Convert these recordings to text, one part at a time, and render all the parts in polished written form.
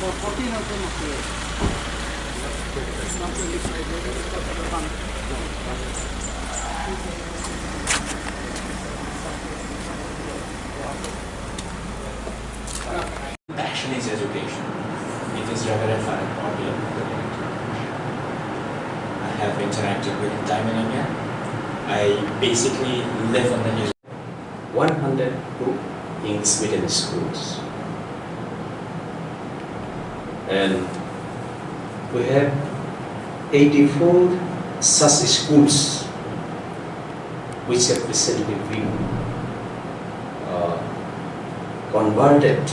For 14 of them, okay. It's not 25, Passion is education. It is rather a fun hobby. I have interacted with time in India. I basically live on the news. 102 English medium schools, and we have 84 such schools which have recently been converted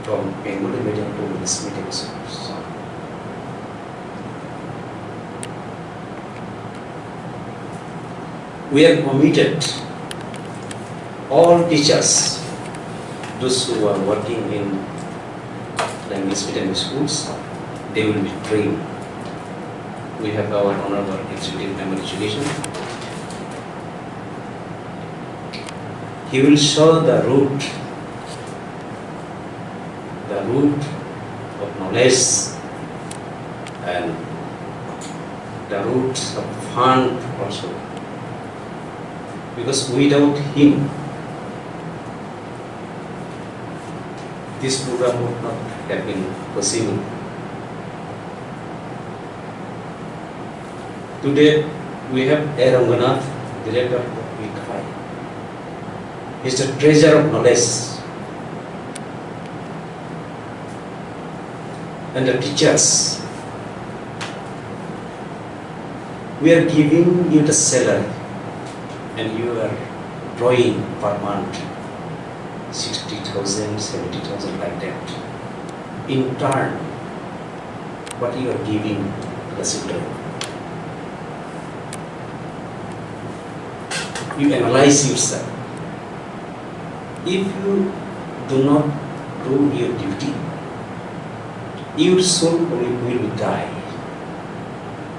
from Bengali medium to English medium schools. We have committed all teachers, those who are working in language medium schools, they will be trained. We have our honorable executive member education. He will show the root of knowledge and the roots of fun also. Because without him, this program would not have been possible. Today, we have A. Ranganath, director of WICFI. He is the treasure of knowledge. And the teachers, we are giving you the salary and you are drawing per month 60,000, 70,000 like that. In turn, what you are giving to the children. You analyze yourself. If you do not do your duty, your soul will die.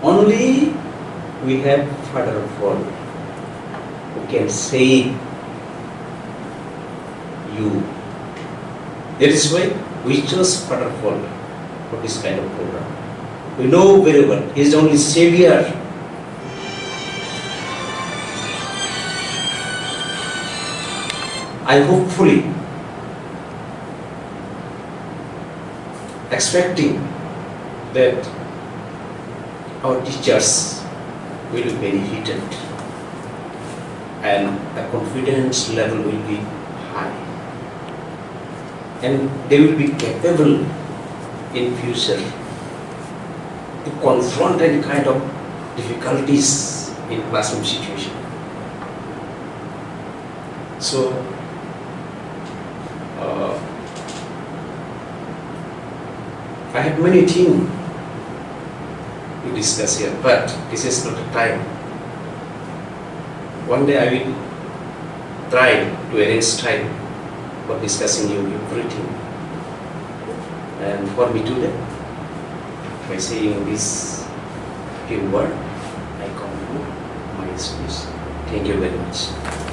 Only we have Father of all who can save you. That is why we chose Father of all for this kind of program. We know very well He is the only Savior. I hopefully expecting that our teachers will be benefited and the confidence level will be high and they will be capable in future to confront any kind of difficulties in classroom situation. So I have many things to discuss here, but this is not the time. One day I will try to arrange time for discussing you everything. And for me today, by saying this few words, I conclude my speech. Thank you very much.